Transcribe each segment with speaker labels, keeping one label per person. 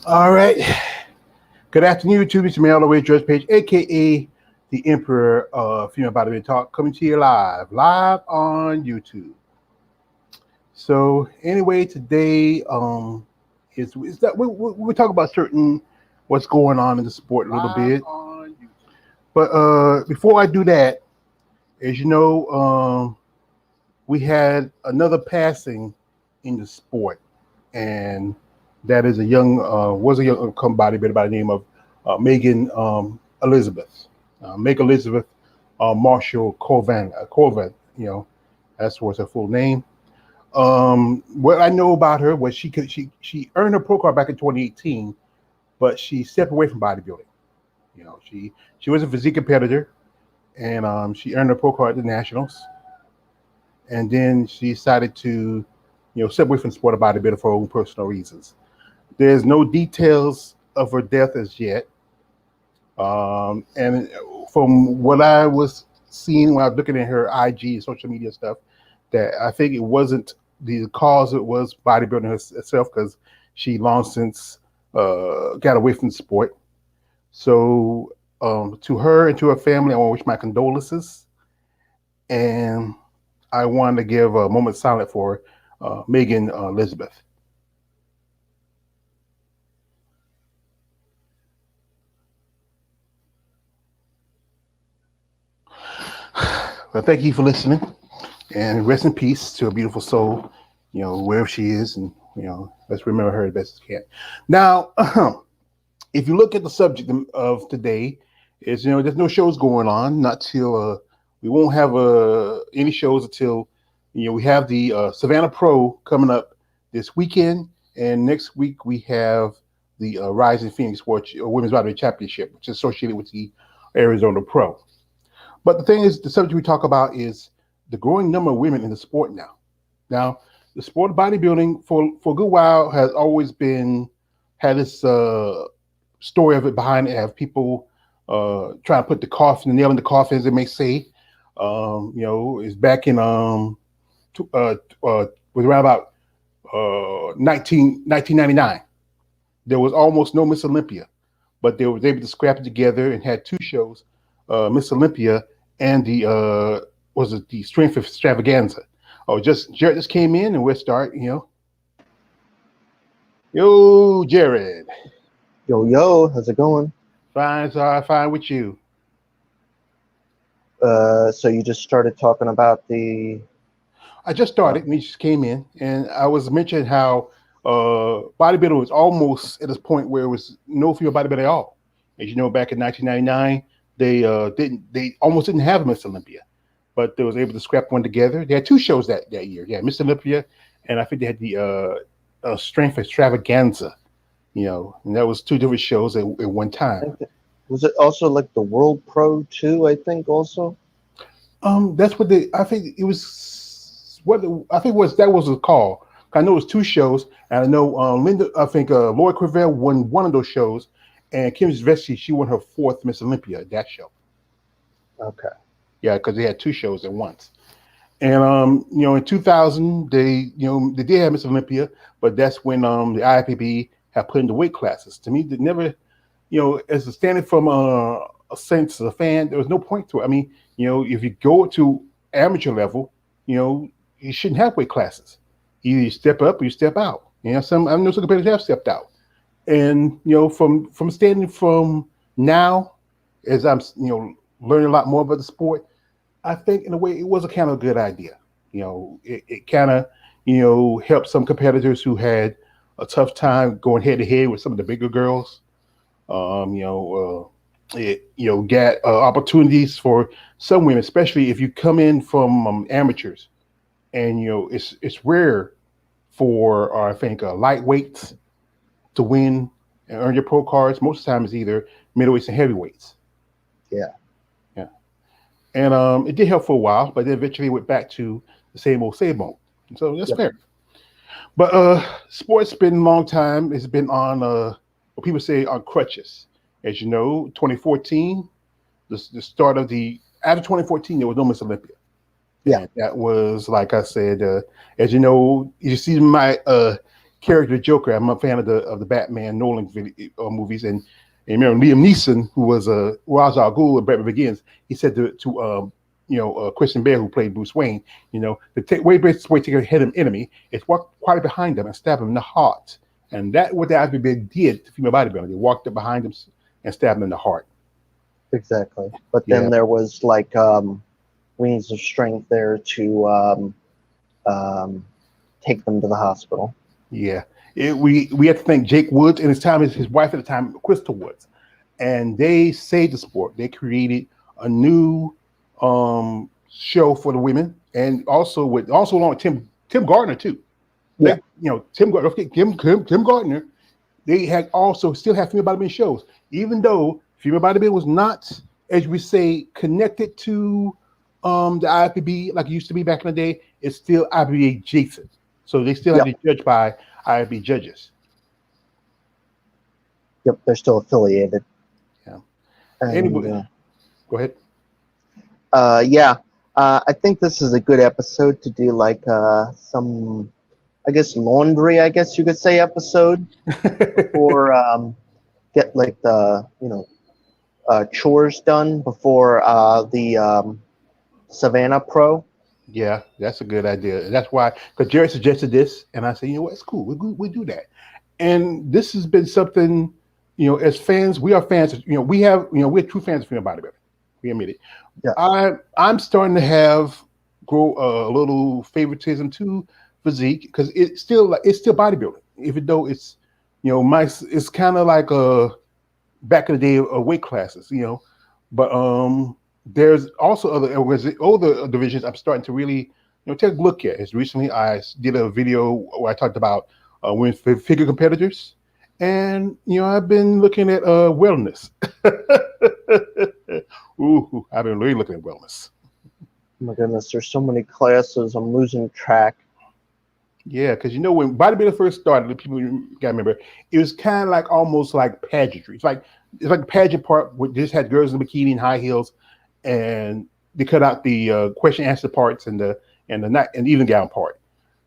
Speaker 1: All right. Good afternoon, YouTube. It's me, all the way Judge Page, aka the Emperor of Female Bodybuilding Talk, coming to you live on YouTube. So, anyway, today is that we talk about certain what's going on in the sport a little bit. But before I do that, as you know, we had another passing in the sport, and that is was a young bodybuilder by the name of Megan Elizabeth, Meg Elizabeth Marshall Corvan. Corvan, that's what's her full name. What I know about her was she earned her pro card back in 2018, but she stepped away from bodybuilding. She was a physique competitor, and she earned her pro card at the nationals, and then she decided to step away from the sport of bodybuilding for her own personal reasons. There's no details of her death as yet. And from what I was seeing when I was looking at her IG and social media stuff, that I think it wasn't the cause, it was bodybuilding herself, because she long since got away from the sport. So to her and to her family, I want to wish my condolences. And I wanted to give a moment of silence for Megan Elizabeth. Well, thank you for listening, and rest in peace to a beautiful soul, wherever she is, and let's remember her as best as we can. Now, if you look at the subject of today, is there's no shows going on, not till we won't have any shows until we have the Savannah Pro coming up this weekend, and next week we have the Rising Phoenix Women's Bodybuilding Championship, which is associated with the Arizona Pro. But the thing is, the subject we talk about is the growing number of women in the sport now. Now, the sport of bodybuilding for a good while has always had this story of it behind it, have people trying to put the nail in the coffin, as they may say. It's back in was around about 1999. There was almost no Miss Olympia, but they were able to scrap it together and had two shows, Miss Olympia and the Strength Extravaganza. Oh, Jared just came in, and we'll start. Yo, Jared.
Speaker 2: Yo, how's it going?
Speaker 1: Fine, sorry, fine with you.
Speaker 2: So you just started talking about the.
Speaker 1: I just started, and he just came in, and I was mentioning how bodybuilding was almost at this point where it was no female bodybuilding at all. As you know, back in 1999, they almost didn't have Miss Olympia, but they was able to scrap one together. They had two shows that year. Yeah, Miss Olympia, and I think they had the Strength Extravaganza. And that was two different shows at one time.
Speaker 2: Was it also like the World Pro too? I think also.
Speaker 1: That's what I think it was. That was a call. I know it was two shows, and I know Laura Crevel won one of those shows, and Kim Zvetsky, she won her fourth Miss Olympia at that show.
Speaker 2: Okay.
Speaker 1: Yeah, because they had two shows at once. And in 2000, they did have Miss Olympia, but that's when the IFBB had put in the weight classes. To me, they never, as a standing from a sense as a fan, there was no point to it. I mean, if you go to amateur level, you shouldn't have weight classes. Either you step up or you step out. I know some competitors have stepped out. And from standing from now, as I'm learning a lot more about the sport, I think in a way it was a kind of a good idea. It kind of helped some competitors who had a tough time going head to head with some of the bigger girls. It got opportunities for some women, especially if you come in from amateurs, and it's rare for I think lightweights to win and earn your pro cards. Most of the time, it's either middleweights and heavyweights.
Speaker 2: Yeah.
Speaker 1: Yeah. And it did help for a while, but then eventually went back to the same old. And so that's fair. But sports been a long time. It's been on what people say on crutches. As you know, 2014, the start of after 2014, there was no Miss Olympia.
Speaker 2: Yeah.
Speaker 1: And that was, like I said, as you know, you see character Joker. I'm a fan of the Batman Nolan movies, and remember Liam Neeson, who was Ra's al Ghul in Batman Begins. He said to Christian Bale, who played Bruce Wayne, the best way to hit an enemy is walk quietly behind them and stab him in the heart. And that what the IFBB did to female bodybuilding. They walked up behind them and stabbed them in the heart.
Speaker 2: Exactly. But
Speaker 1: Yeah.
Speaker 2: then there was like Wings of Strength there to take them to the hospital.
Speaker 1: Yeah. We have to thank Jake Woods and his wife at the time, Crystal Woods. And they saved the sport. They created a new show for the women, and also along with Tim Gardner too.
Speaker 2: Yeah.
Speaker 1: Tim Gardner. They had also still have female bodybuilding shows, even though female bodybuilding was not, as we say, connected to the IFBB like it used to be back in the day. It's still IFBB adjacent, so they still have to be judged by IFBB judges.
Speaker 2: Yep, they're still affiliated.
Speaker 1: Yeah.
Speaker 2: And,
Speaker 1: Anyway, go ahead.
Speaker 2: I think this is a good episode to do like some, I guess, laundry, I guess you could say, episode before get like the chores done before the Savannah Pro.
Speaker 1: Yeah, that's a good idea. And that's why, because Jerry suggested this, and I said, what, it's cool. We do that. And this has been something, as fans, we are fans. We're true fans of female bodybuilding. We admit it.
Speaker 2: Yeah.
Speaker 1: I'm starting to grow a little favoritism to physique because it's still bodybuilding, even though it's it's kind of like back in the day of weight classes, but there's also other divisions I'm starting to really take a look at. As recently I did a video where I talked about women's figure competitors, and I've been looking at wellness. Ooh, I've been really looking at wellness.
Speaker 2: Oh my goodness, there's so many classes. I'm losing track.
Speaker 1: Yeah, because when bodybuilding first started, the people gotta remember, it was kind of like almost like pageantry. It's like the pageant part where they just had girls in bikini and high heels, and they cut out the question answer parts and the evening gown part,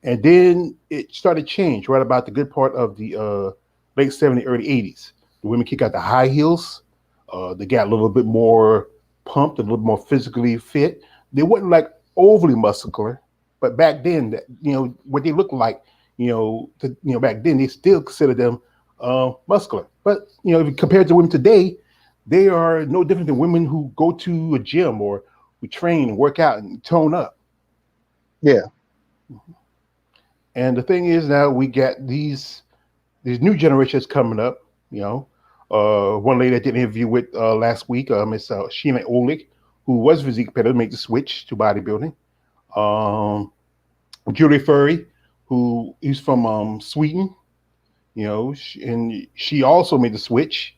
Speaker 1: and then it started to change right about the good part of the late '70s, early '80s. The women kick out the high heels. They got a little bit more pumped, a little more physically fit. They wasn't like overly muscular, but back then, what they looked like, back then they still considered them muscular. But if you compare to women today, they are no different than women who go to a gym or who train and work out and tone up.
Speaker 2: Yeah.
Speaker 1: And the thing is now we got these new generations coming up. One lady I did an interview with last week, Miss Sheena Oleg, who was physique competitor, made the switch to bodybuilding. Julie Furry, who is from Sweden, and she also made the switch.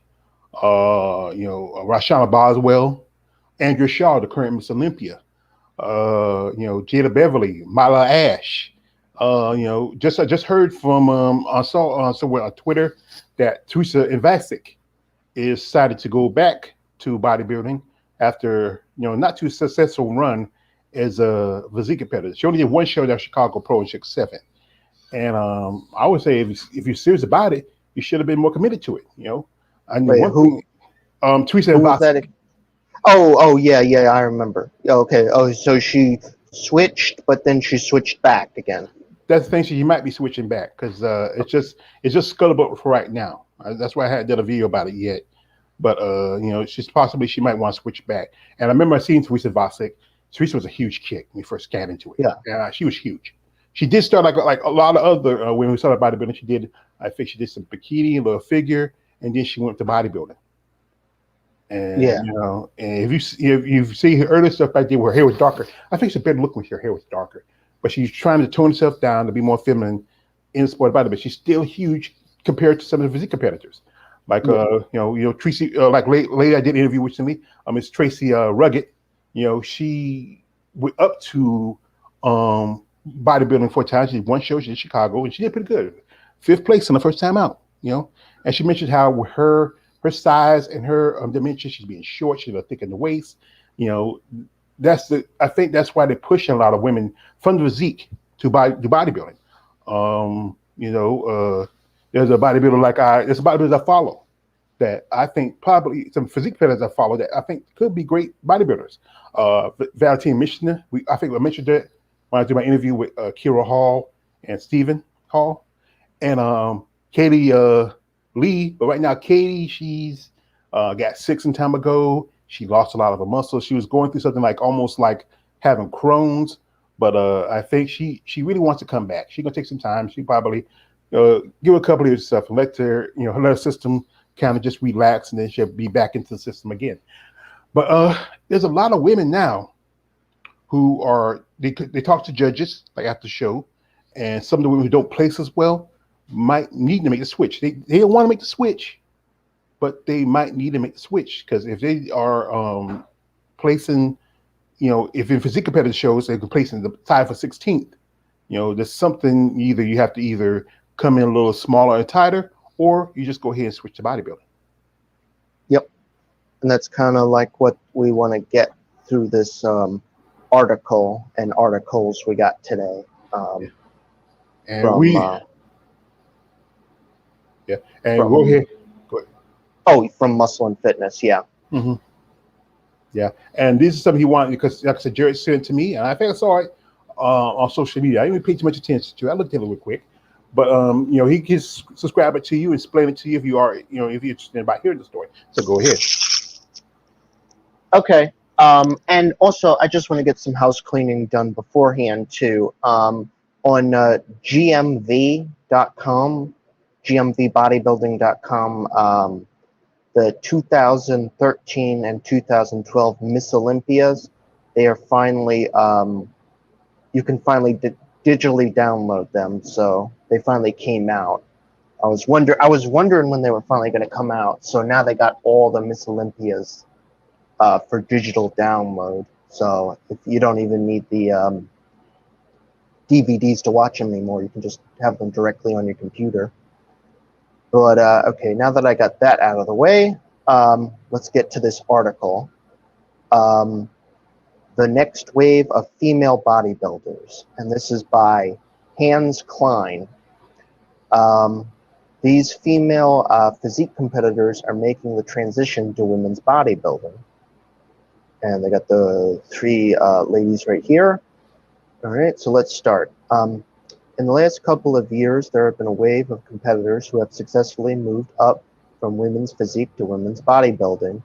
Speaker 1: Rashana Boswell, Andrea Shaw, the current Miss Olympia. Jada Beverly, Mila Ash. I just heard from I saw somewhere on Twitter that Teresa Invasic is decided to go back to bodybuilding after not too successful run as a physique competitor. She only did one show at Chicago Pro in '67, and I would say if you're serious about it, you should have been more committed to it. I know Teresa Invasic.
Speaker 2: Oh, yeah, I remember. Okay. Oh, so she switched, but then she switched back again.
Speaker 1: That's the thing. She might be switching back because it's just scuttlebutt for right now. That's why I hadn't done a video about it yet. But she might want to switch back. And I remember seeing Teresa Vasic. Teresa was a huge chick when we first got into it.
Speaker 2: Yeah,
Speaker 1: she was huge. She did start like a lot of other women who started bodybuilding. I think she did some bikini, a little figure, and then she went to bodybuilding. And and if you see her earlier stuff back there where her hair was darker, I think she's better looking when her hair was darker. But she's trying to tone herself down to be more feminine in sport bodybuilding. But she's still huge compared to some of the physique competitors. Like Tracy, like lady I did an interview recently, Miss Tracy Rugged. She went up to bodybuilding 4 times. She did one show. She did Chicago, and she did pretty good. 5th place in the first time out. And she mentioned how with her size and her dimension, she's being short. She's thick in the waist. I think that's why they're pushing a lot of women from the physique to bodybuilding. You know, there's a bodybuilder there's a bodybuilder I follow that I think probably some physique fighters I follow that I think could be great bodybuilders. Valentin Michener, I think I mentioned that when I did my interview with Kira Hall and Stephen Hall and Katie Lee. But right now, Katie, she's got sick some time ago. She lost a lot of her muscle. She was going through something like almost like having Crohn's. But I think she really wants to come back. She's gonna take some time. She probably give her a couple of years stuff and let her let her system kind of just relax, and then she'll be back into the system again. But there's a lot of women now who they talk to judges like after the show, and some of the women who don't place as well might need to make the switch. They don't want to make the switch, but they might need to make the switch because if they are placing, if in physique competitive shows they're placing the tie for 16th, there's something you have to either come in a little smaller and tighter, or you just go ahead and switch to bodybuilding.
Speaker 2: Yep, and that's kind of like what we want to get through this article and articles we got today.
Speaker 1: Yeah. And
Speaker 2: from,
Speaker 1: yeah, and from, go ahead.
Speaker 2: Oh, from Muscle and Fitness, yeah.
Speaker 1: Mm-hmm. Yeah, and this is something he wanted because, like I said, Jared sent it to me, and I think I saw it on social media. I didn't even pay too much attention to it. I looked at it real quick, but he can subscribe it to you, explain it to you if you are, if you're interested about hearing the story. So go ahead.
Speaker 2: Okay. And also, I just want to get some house cleaning done beforehand too. On GMV.com, GMVbodybuilding.com, the 2013 and 2012 Miss Olympias, they are finally, you can finally digitally download them. So they finally came out. I was wondering when they were finally going to come out. So now they got all the Miss Olympias for digital download. So if you don't even need the DVDs to watch them anymore, you can just have them directly on your computer. But okay, now that I got that out of the way, let's get to this article. The Next Wave of Female Bodybuilders, and this is by Hans Klein. These female physique competitors are making the transition to women's bodybuilding. And they got the three ladies right here. All right, so let's start. In the last couple of years, there have been a wave of competitors who have successfully moved up from women's physique to women's bodybuilding,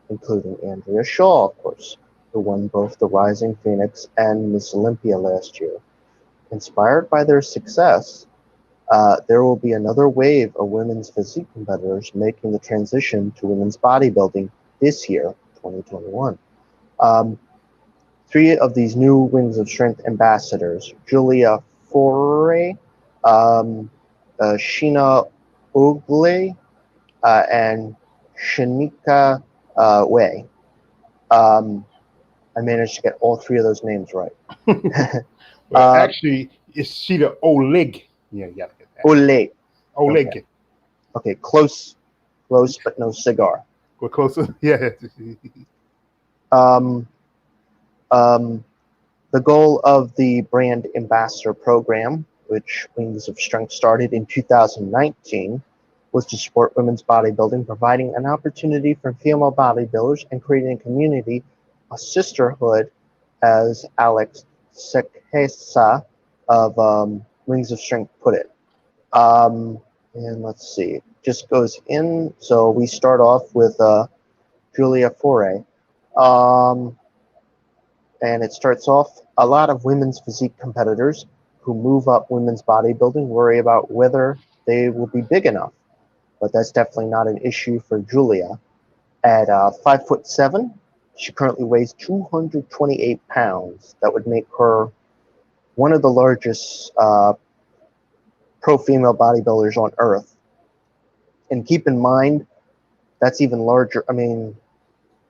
Speaker 2: including Andrea Shaw, of course, who won both the Rising Phoenix and Miss Olympia last year. Inspired by their success, there will be another wave of women's physique competitors making the transition to women's bodybuilding this year, 2021. Three of these new Wings of Strength ambassadors, Julia Foray, Sheena Ogle, and Shanika Wei. I managed to get all three of those names right.
Speaker 1: Well, actually, it's Sheena Oleg. Yeah, you got to get that.
Speaker 2: Oleg.
Speaker 1: Oleg.
Speaker 2: Okay, close, but no cigar.
Speaker 1: We're closer. Yeah.
Speaker 2: The goal of the brand ambassador program, which Wings of Strength started in 2019, was to support women's bodybuilding, providing an opportunity for female bodybuilders and creating a community, a sisterhood, as Alex Sekesa of Wings of Strength put it. And let's see, just goes in. So we start off with Julia Foray. And it starts off, a lot of women's physique competitors who move up women's bodybuilding worry about whether they will be big enough. But that's definitely not an issue for Julia. At 5'7", she currently weighs 228 pounds. That would make her one of the largest pro female bodybuilders on earth. And keep in mind, that's even larger. I mean,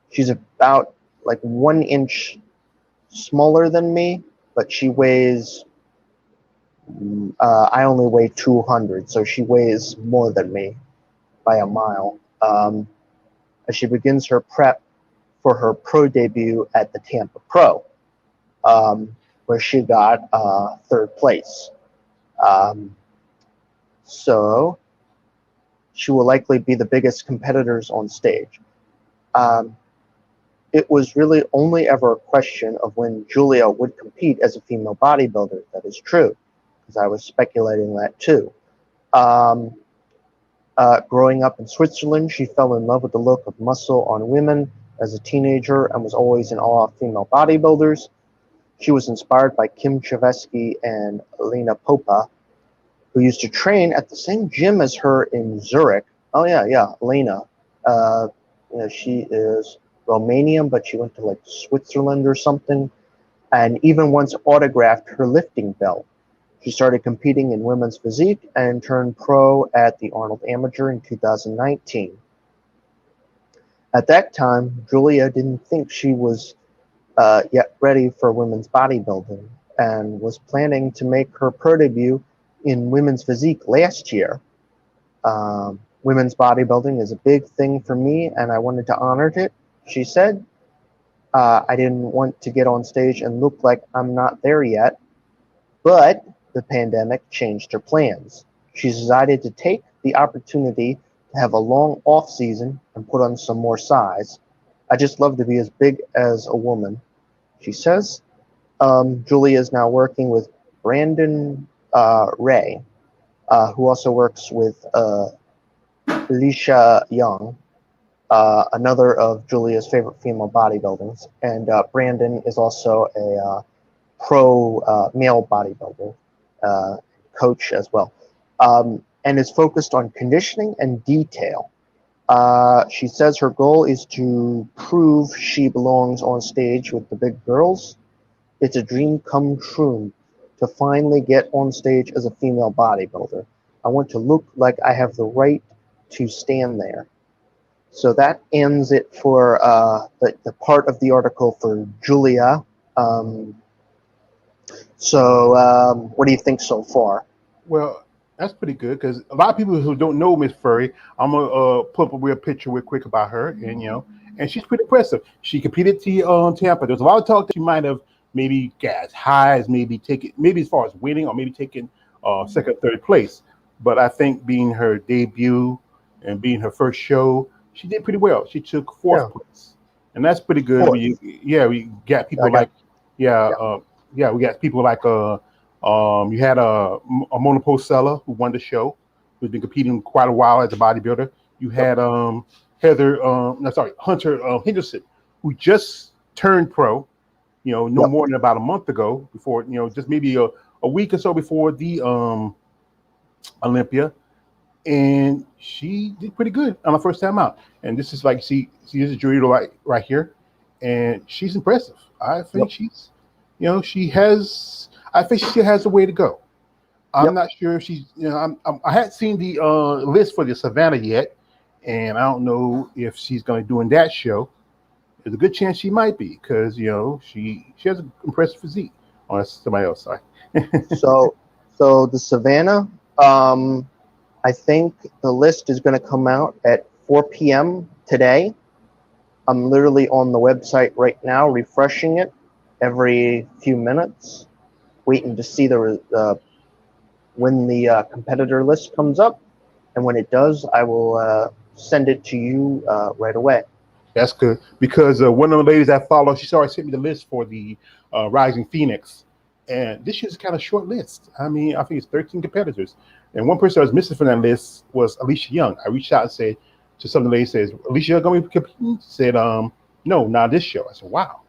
Speaker 2: she's about like 1 inch smaller than me, but she weighs, I only weigh 200, so she weighs more than me by a mile. As she begins her prep for her pro debut at the Tampa Pro, where she got third place. So she will likely be the biggest competitors on stage. It was really only ever a question of when Julia would compete as a female bodybuilder. That is true, because I was speculating that too. Growing up in Switzerland, she fell in love with the look of muscle on women as a teenager and was always in awe of female bodybuilders. She was inspired by Kim Chevesky and Lena Popa, who used to train at the same gym as her in Zurich. Oh yeah, Lena. She is Romanian, but she went to like Switzerland or something, and even once autographed her lifting belt. She started competing in women's physique and turned pro at the Arnold Amateur in 2019. At that time, Julia didn't think she was yet ready for women's bodybuilding and was planning to make her pro debut in women's physique last year. Women's bodybuilding is a big thing for me and I wanted to honor it, she said. I didn't want to get on stage and look like I'm not there yet, but the pandemic changed her plans. She decided to take the opportunity to have a long off season and put on some more size. I just love to be as big as a woman, she says. Julia is now working with Brandon Ray, who also works with Alicia Young, another of Julia's favorite female bodybuilders. And Brandon is also a pro male bodybuilder coach as well, and is focused on conditioning and detail. She says her goal is to prove she belongs on stage with the big girls. It's a dream come true to finally get on stage as a female bodybuilder. I want to look like I have the right to stand there. So that ends it for the part of the article for Julia. What do you think so far?
Speaker 1: Well, that's pretty good because a lot of people who don't know Miss Furry, I'm gonna put up a real picture real quick about her, and and she's pretty impressive. She competed to Tampa. There's a lot of talk that she might have maybe got as high as maybe as far as winning or maybe taking second, third place. But I think being her debut and being her first show, she did pretty well. She took fourth place, and that's pretty good.
Speaker 2: Fourth.
Speaker 1: We got people like we got people like you had a Mona Posella who won the show, who's been competing quite a while as a bodybuilder. You had Hunter Henderson, who just turned pro, no more than about a month ago, before, just maybe a week or so before the Olympia. And she did pretty good on her first time out. And this is like, see this is Julia right here. And she's impressive. I think she's, I think she still has a way to go. I'm not sure if she's, I hadn't seen the list for the Savannah yet, and I don't know if she's going to do in that show. There's a good chance she might be because she has an impressive physique. On somebody else side.
Speaker 2: so the Savannah, I think the list is going to come out at 4 p.m. today. I'm literally on the website right now, refreshing it every few minutes, waiting to see when the competitor list comes up, and when it does, I will send it to you right away.
Speaker 1: That's good because one of the ladies I follow, she's already sent me the list for the Rising Phoenix, and this is kind of short list. I mean, I think it's 13 competitors, and one person I was missing from that list was Alicia Young. I reached out and said to some of the ladies, says Alicia going to be competing? Said, no, not this show. I said, wow,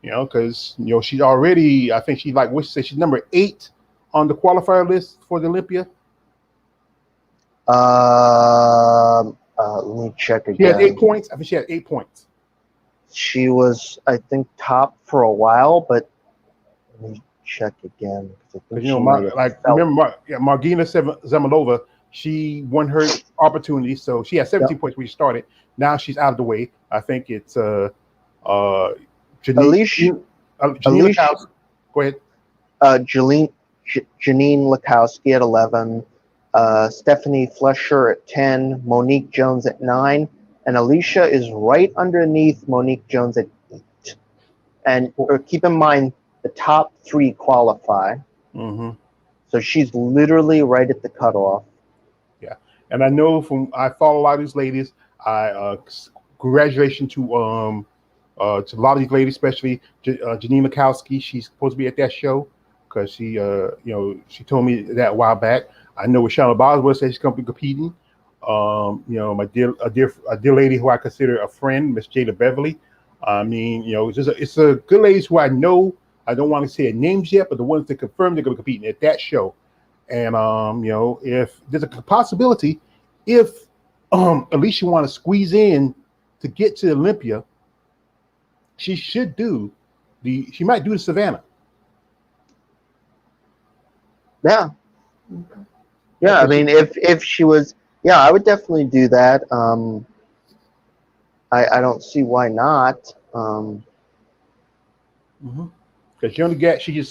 Speaker 1: because she's already. I think she's like what she said. She's number 8 on the qualifier list for the Olympia.
Speaker 2: Let me check again.
Speaker 1: She has 8 points. I think she had 8 points.
Speaker 2: She was, I think, top for a while, but let me check again.
Speaker 1: Remember Margina Zamolova, she won her opportunity, so she had 17 points when she started. Now she's out of the way. I think it's Janine Lakowski. Go ahead.
Speaker 2: Janine Lakowski at 11. Stephanie Flesher at 10, Monique Jones at 9, and Alicia is right underneath Monique Jones at 8. And keep in mind, the top 3 qualify.
Speaker 1: Mm-hmm.
Speaker 2: So she's literally right at the cutoff.
Speaker 1: And I know I follow a lot of these ladies. I congratulations to a lot of these ladies, especially Janine Mikowski. She's supposed to be at that show because she told me that a while back. I know with Shana Boswell said she's going to be competing. My dear lady who I consider a friend, Miss Jada Beverly. I mean, it's a good ladies who I know. I don't want to say their names yet, but the ones that confirmed they're going to be competing at that show. And if there's a possibility, if Alicia want to squeeze in to get to Olympia, she might do the Savannah.
Speaker 2: Yeah. Yeah, I mean, if she was, yeah, I would definitely do that. I don't see why not.
Speaker 1: Because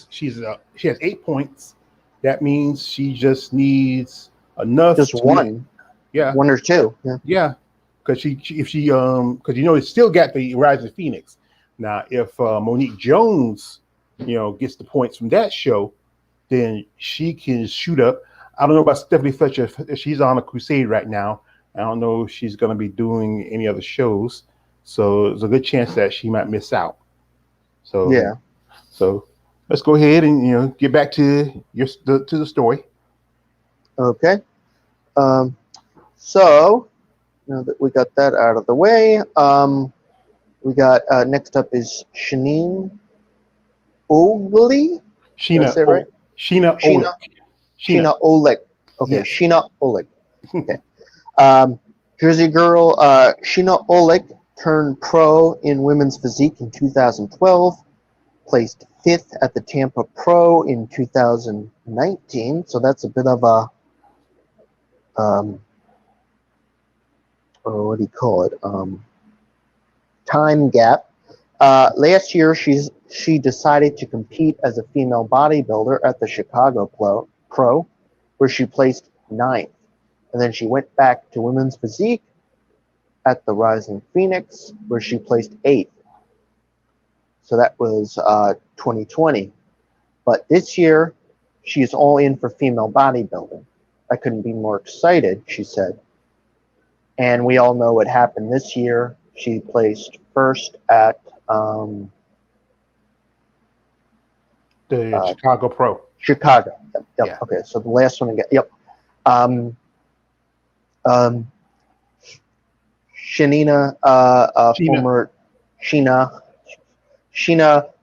Speaker 1: she has 8 points. That means she just needs enough.
Speaker 2: Just one.
Speaker 1: Yeah.
Speaker 2: One or two. Yeah.
Speaker 1: Yeah. Because it's still got the Rising Phoenix. Now, if Monique Jones, gets the points from that show, then she can shoot up. I don't know about Stephanie Fletcher. She's on a crusade right now. I don't know if she's going to be doing any other shows. So there's a good chance that she might miss out. So
Speaker 2: yeah.
Speaker 1: So let's go ahead and get back to the story.
Speaker 2: Okay. So now that we got that out of the way, we got next up is Shanine Ogley.
Speaker 1: Sheena,
Speaker 2: that right?
Speaker 1: Sheena Oleg.
Speaker 2: Sheena Oleg. Okay, yes. Sheena Oleg. Okay. Jersey girl Sheena Oleg turned pro in women's physique in 2012, placed 5th at the Tampa Pro in 2019. So that's a bit of a, what do you call it? Time gap. Last year, she decided to compete as a female bodybuilder at the Chicago Pro, where she placed 9th. And then she went back to women's physique at the Rising Phoenix, where she placed 8th. So that was 2020. But this year, she's all in for female bodybuilding. I couldn't be more excited, she said. And we all know what happened this year. She placed 1st at
Speaker 1: the Chicago Pro.
Speaker 2: Chicago. Yep.
Speaker 1: Yeah.
Speaker 2: Okay, so the last one again. Yep. Sheena,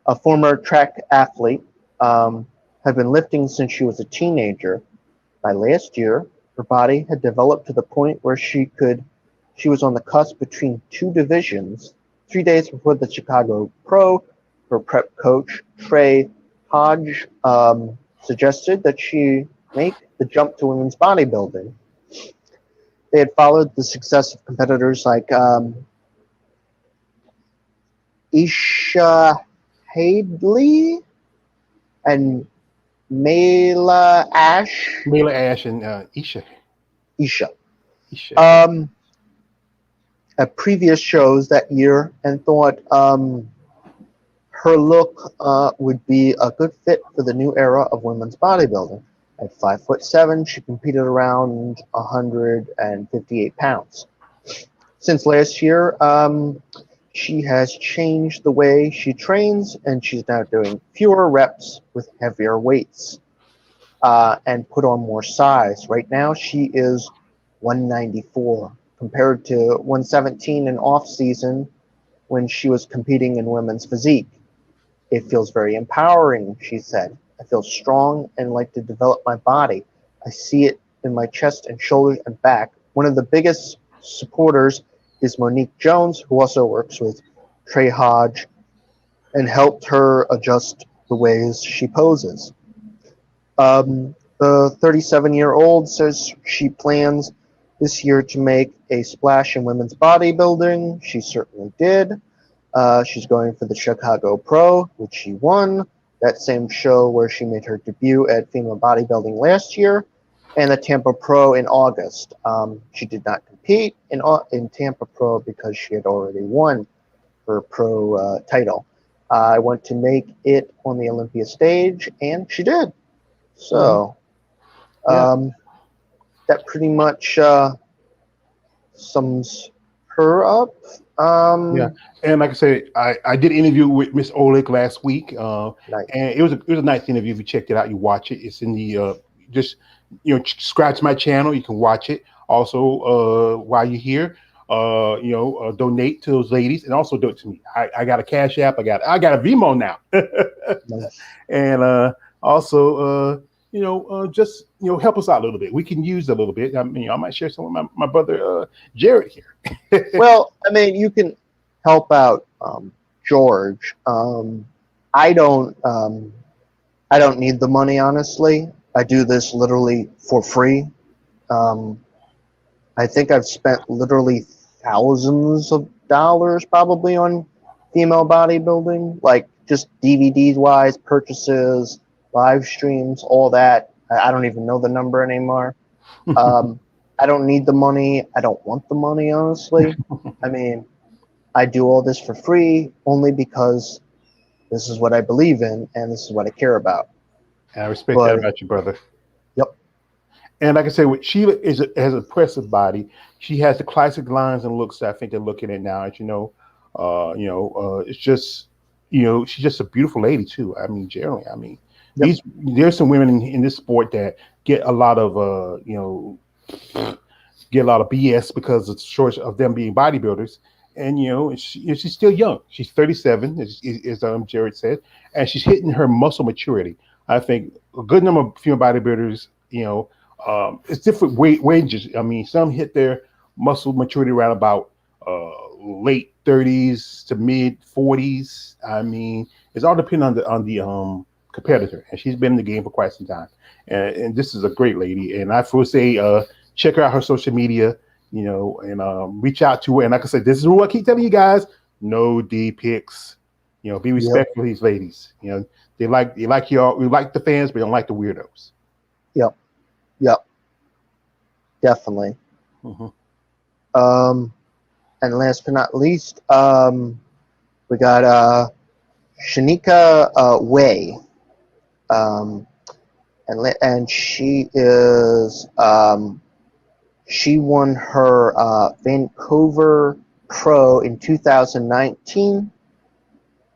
Speaker 2: a former track athlete, had been lifting since she was a teenager. By last year, her body had developed to the point where she was on the cusp between 2 divisions. 3 days before the Chicago Pro, her prep coach, Trey Hodge, suggested that she make the jump to women's bodybuilding. They had followed the success of competitors like Isha Hadley and Mayla Ash.
Speaker 1: Mayla Ash and Isha.
Speaker 2: At previous shows that year, and thought her look would be a good fit for the new era of women's bodybuilding. At 5'7", she competed around 158 pounds. Since last year, she has changed the way she trains, and she's now doing fewer reps with heavier weights and put on more size. Right now, she is 194 compared to 117 in off-season when she was competing in women's physique. It feels very empowering, she said. I feel strong and like to develop my body. I see it in my chest and shoulders and back. One of the biggest supporters is Monique Jones, who also works with Trey Hodge and helped her adjust the ways she poses. The 37-year-old says she plans this year to make a splash in women's bodybuilding. She certainly did. She's going for the Chicago Pro, which she won. That same show where she made her debut at female bodybuilding last year, and the Tampa Pro in August. She did not compete in Tampa Pro because she had already won her pro title. I want to make it on the Olympia stage, and she did. So, that pretty much sums her up.
Speaker 1: Yeah, and like I said, I did an interview with Miss Oleg last week,
Speaker 2: Nice.
Speaker 1: and it was a nice interview. If you checked it out, you watch it. It's in the just subscribe to my channel. You can watch it. Also, while you're here, donate to those ladies, and also do it to me. I got a Cash App. I got a Vimo now,
Speaker 2: Nice.
Speaker 1: and also just help us out a little bit. We can use a little bit. I mean, I might share some with my brother Jared here.
Speaker 2: Well, I mean, you can help out George. I don't. I don't need the money, honestly. I do this literally for free. Um, I think I've spent literally thousands of dollars probably on female bodybuilding, like just DVDs wise, purchases, live streams, all that. I don't even know the number anymore. Um, I don't need the money. I don't want the money, honestly. I mean, I do all this for free only because this is what I believe in and this is what I care about.
Speaker 1: And I respect that
Speaker 2: But
Speaker 1: about you, brother.
Speaker 2: yep,
Speaker 1: And like I said, with Sheila has an impressive body. She has the classic lines and looks that I think they're looking at now. As it's just, she's just a beautiful lady too. I mean, generally, I mean,
Speaker 2: yep,
Speaker 1: there's some women in this sport that get a lot of, get a lot of BS because it's short of them being bodybuilders. And she's still young. She's 37, as Jared said, and she's hitting her muscle maturity. I think a good number of female bodybuilders, it's different ranges. I mean, some hit their muscle maturity around about late 30s to mid 40s. I mean, it's all depending on the competitor, and she's been in the game for quite some time. And this is a great lady, and I would say check her out her social media, and reach out to her. And like I said, this is what I keep telling you guys: no D pics. Be
Speaker 2: yep,
Speaker 1: respectful of these ladies. They like y'all. We like the fans, but they don't like the weirdos.
Speaker 2: yep, yep, definitely.
Speaker 1: Mhm.
Speaker 2: And last but not least, we got Shanika Way, um, and she won her Vancouver Pro in 2019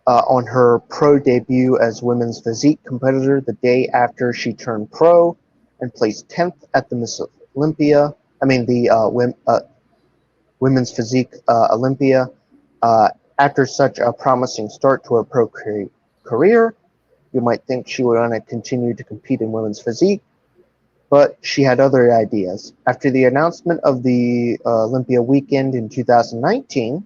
Speaker 2: on her pro debut as women's physique competitor the day after she turned pro, and placed 10th at the Miss Olympia. I mean the women's physique Olympia. After such a promising start to her pro career, you might think she would want to continue to compete in women's physique, but she had other ideas. After the announcement of the Olympia weekend in 2019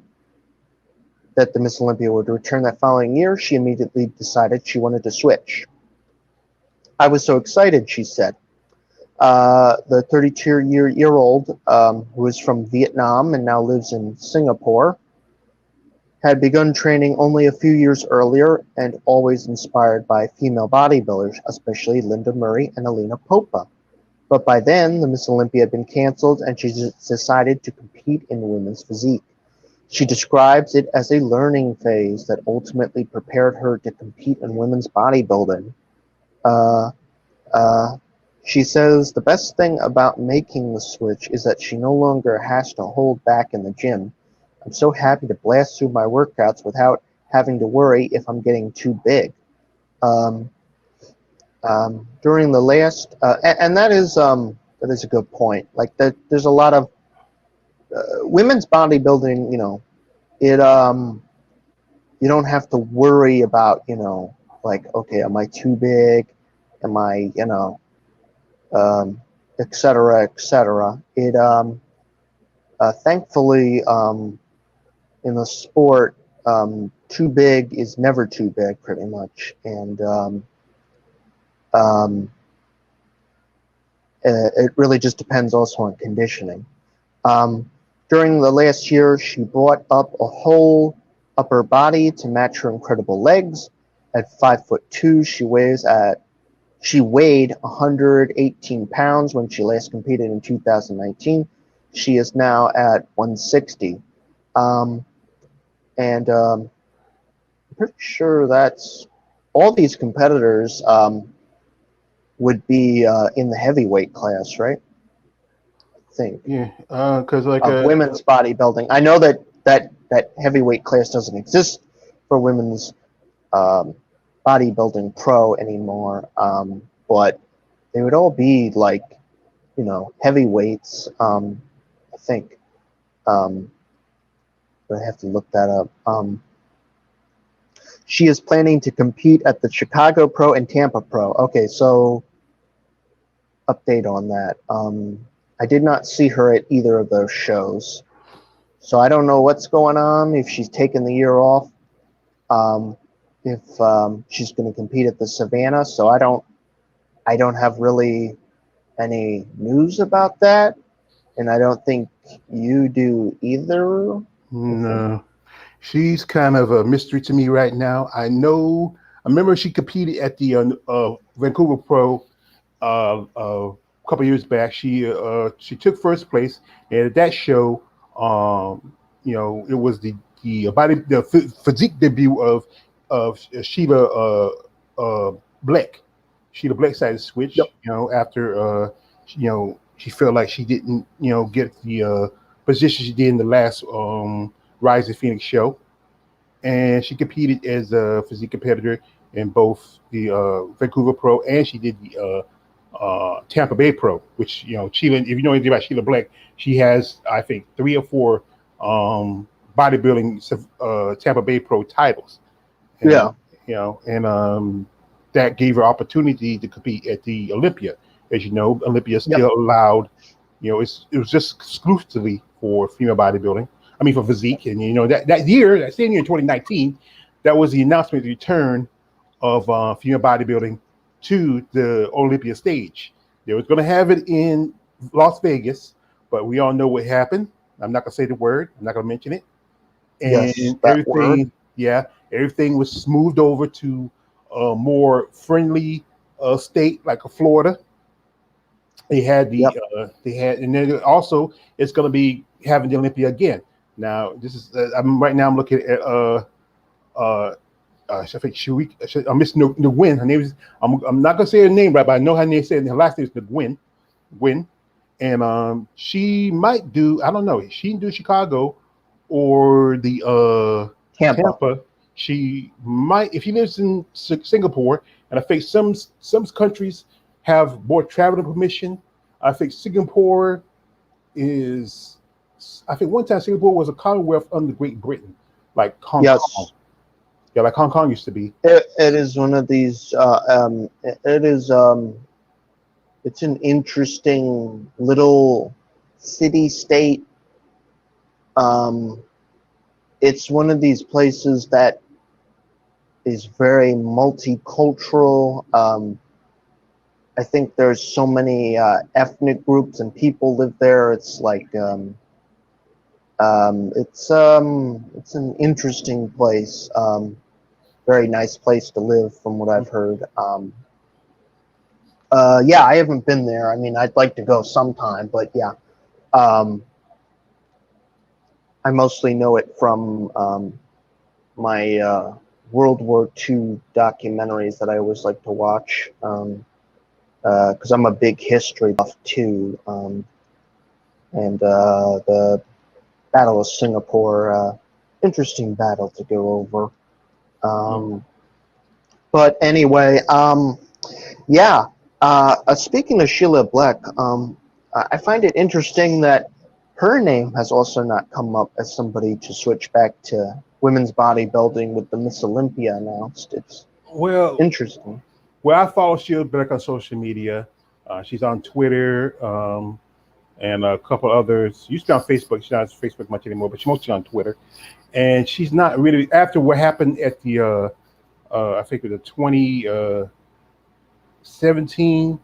Speaker 2: that the Miss Olympia would return that following year, she immediately decided she wanted to switch. I was so excited, she said. The 32-year-old, who is from Vietnam and now lives in Singapore, had begun training only a few years earlier and always inspired by female bodybuilders, especially Linda Murray and Alina Popa. But by then, the Miss Olympia had been canceled and she decided to compete in women's physique. She describes it as a learning phase that ultimately prepared her to compete in women's bodybuilding. Uh, uh, she says the best thing about making the switch is that she no longer has to hold back in the gym. I'm so happy to blast through my workouts without having to worry if I'm getting too big. During the last, and that is a good point. Like that, there's a lot of women's bodybuilding. It you don't have to worry about like, okay, am I too big? Am I et cetera, et cetera. It thankfully in the sport, too big is never too big, pretty much, and um, it really just depends also on conditioning. Um, During the last year, she brought up a whole upper body to match her incredible legs. At 5'2", she weighed 118 pounds when she last competed in 2019. She is now at 160. And I'm pretty sure that's all these competitors would be in the heavyweight class, right? think.
Speaker 1: Yeah, because like
Speaker 2: Of women's bodybuilding. I know that heavyweight class doesn't exist for women's bodybuilding pro anymore, but they would all be like, heavyweights. I think. But I have to look that up. She is planning to compete at the Chicago Pro and Tampa Pro. Okay, so update on that. I did not see her at either of those shows, so I don't know what's going on. If she's taken the year off, if she's going to compete at the Savannah, so I don't have really any news about that, and I don't think you do either.
Speaker 1: no, she's kind of a mystery to me right now. I remember she competed at the Vancouver Pro a couple years back. She took first place, and at that show, it was the physique debut of Sheila Black. Sheila Black decided to switch.
Speaker 2: Yep.
Speaker 1: After she felt like she didn't get the position she did in the last Rise of Phoenix show, and she competed as a physique competitor in both the Vancouver Pro, and she did the Tampa Bay Pro, which Sheila. If you know anything about Sheila Black, she has I think 3 or 4 bodybuilding Tampa Bay Pro titles. And,
Speaker 2: Yeah.
Speaker 1: And that gave her opportunity to compete at the Olympia. As you know, Olympia still allowed. It was just exclusively for female bodybuilding. I mean, for physique, and that year, that same year in 2019, that was the announcement of the return of female bodybuilding to the Olympia stage. They was going to have it in Las Vegas, but we all know what happened. I'm not going to say the word. I'm not going to mention it. And
Speaker 2: Yes, that word.
Speaker 1: everything was smoothed over to a more friendly state like a Florida. They had and then also it's going to be having the Olympia again. Now this is I'm looking at I think I'm missing Nguyen. Her name is I'm not gonna say her name right, but I know her name said her last name is Nguyen. Nguyen, and she might do, I don't know, she can do Chicago or the Tampa. She might, if she lives in Singapore, and I think some countries have more traveling permission. I think Singapore is. I think one time Singapore was a Commonwealth under Great Britain, like Hong Kong. Yeah, like Hong Kong used to be.
Speaker 2: It is one of these. It is. It's an interesting little city state. It's one of these places that is very multicultural. I think there's so many ethnic groups and people live there. It's like it's an interesting place. Very nice place to live, from what I've heard. Yeah, I haven't been there. I mean, I'd like to go sometime, but yeah, I mostly know it from my World War II documentaries that I always like to watch, because I'm a big history buff too. And the Battle of Singapore, interesting battle to go over. But anyway, yeah. Speaking of Sheila Black, I find it interesting that her name has also not come up as somebody to switch back to women's bodybuilding with the Miss Olympia announced. It's interesting.
Speaker 1: Well, I follow Sheila Black on social media. She's on Twitter and a couple others. Used to be on Facebook. She's not on Facebook much anymore, but she's mostly on Twitter. And she's not really, after what happened at the, I think it was the 2017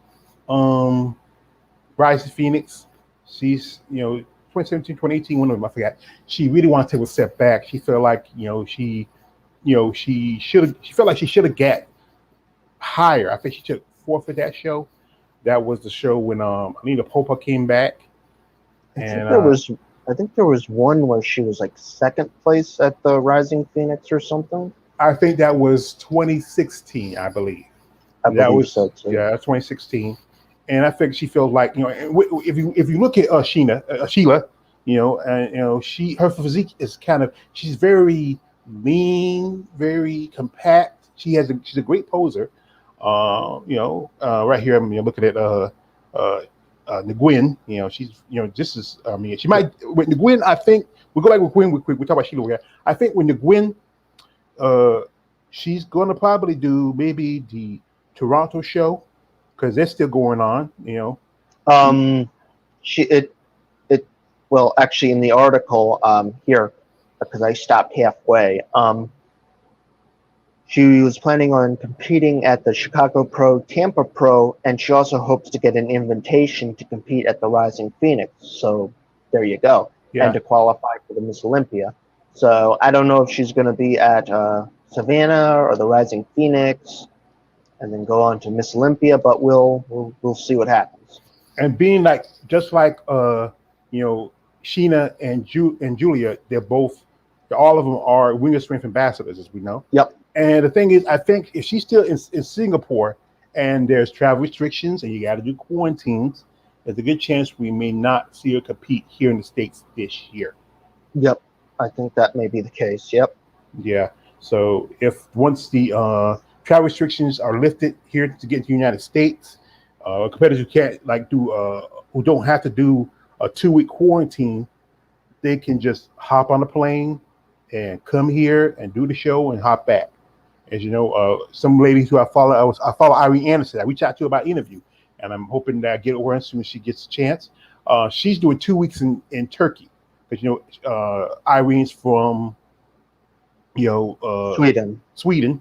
Speaker 1: Rise of Phoenix. She's, 2017, 2018, one of them, I forgot. She really wanted to take a step back. She felt like, she felt like she should have got higher. I think she took 4th at that show. That was the show when Anita Popa came back.
Speaker 2: I think there was one where she was like 2nd place at the Rising Phoenix or something.
Speaker 1: I think that was 2016, I believe.
Speaker 2: That was so too.
Speaker 1: Yeah, 2016. and I think she feels like, you know, if you look at Sheila, you know, and you know, her physique is kind of, she's very lean, very compact. She's a great poser. You know, right here, I mean, looking at uh, Nguyen, you know, she's, you know, just as, I mean, she might, with Nguyen, I think, we go back with Nguyen, we talk about Sheila here. I think with Nguyen, she's going to probably do maybe the Toronto show, because they're still going on, you know.
Speaker 2: She it well, actually, in the article here, because I stopped halfway. She was planning on competing at the Chicago Pro, Tampa Pro, and she also hopes to get an invitation to compete at the Rising Phoenix. So there you go, and
Speaker 1: Yeah.
Speaker 2: to qualify for the Miss Olympia. So I don't know if she's going to be at Savannah or the Rising Phoenix, and then go on to Miss Olympia. But we'll see what happens.
Speaker 1: And being like, just like, you know, Sheena and Julia, all of them are Wing of Strength ambassadors, as we know.
Speaker 2: Yep.
Speaker 1: And the thing is, I think if she's still in Singapore and there's travel restrictions and you got to do quarantines, there's a good chance we may not see her compete here in the States this year.
Speaker 2: Yep. I think that may be the case. Yep.
Speaker 1: Yeah. So if once the travel restrictions are lifted here to get to the United States, competitors who can't like do who don't have to do a 2-week quarantine, they can just hop on the plane and come here and do the show and hop back. As you know, some ladies who I follow Irene Anderson. I reached out to her about interview, and I'm hoping that I get her as soon as she gets a chance. She's doing 2 weeks in Turkey, because you know Irene's from, you know, Sweden,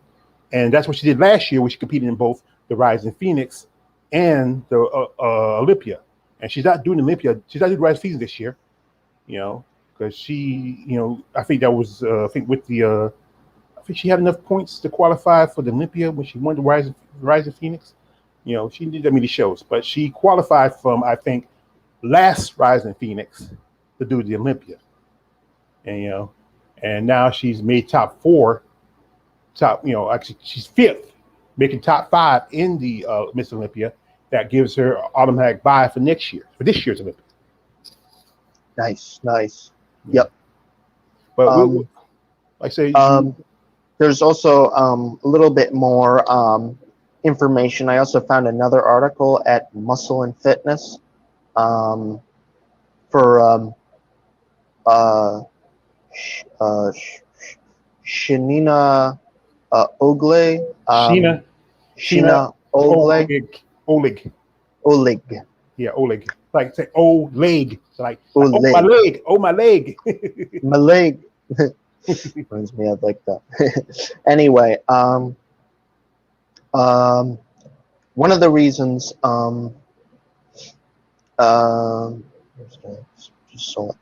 Speaker 1: and that's what she did last year when she competed in both the Rising Phoenix and the Olympia. And she's not doing Olympia. She's not doing Rising Phoenix this year, you know, because she, you know, I think that was I think with the I think she had enough points to qualify for the Olympia when she won the Rising Phoenix. You know, she did that many shows, but she qualified from, I think, last Rising Phoenix to do the Olympia. And you know, and now she's made top 4, you know, actually she's 5th, making top 5 in the Miss Olympia. That gives her automatic bye for this year's Olympia.
Speaker 2: Nice.
Speaker 1: Yeah.
Speaker 2: Yep.
Speaker 1: But like I say,
Speaker 2: there's also a little bit more information. I also found another article at Muscle and Fitness for Shanina Ogle.
Speaker 1: Sheena Oleg. Yeah, Oleg. Like say old leg. So like oh my leg.
Speaker 2: My leg. Reminds me of like that. Anyway, one of the reasons just saw it.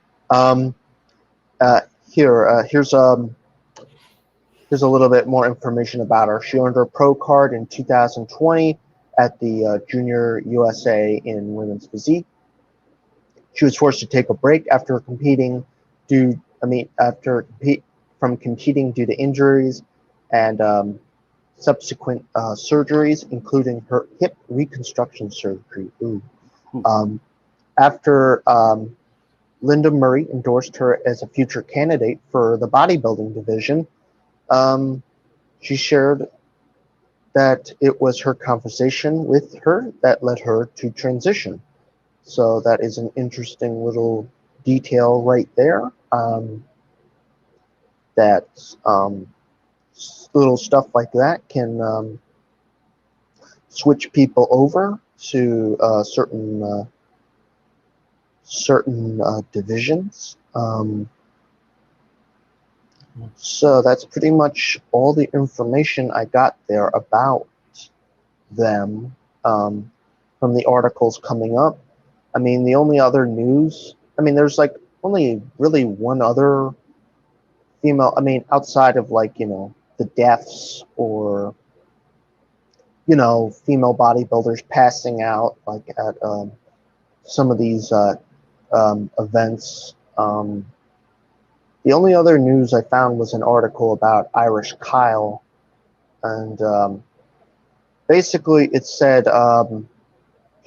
Speaker 2: Here's a little bit more information about her. She earned her pro card in 2020 at the Junior USA in women's physique. She was forced to take a break after competing from competing due to injuries and subsequent surgeries, including her hip reconstruction surgery. After Linda Murray endorsed her as a future candidate for the bodybuilding division, she shared that it was her conversation with her that led her to transition. So that is an interesting little detail right there. That little stuff like that can switch people over to certain divisions. So that's pretty much all the information I got there about them from the articles coming up. I mean, the only other news, I mean, there's like only really one other female, I mean, outside of like, you know, the deaths or, you know, female bodybuilders passing out like at some of these events. The only other news I found was an article about Irish Kyle, and basically it said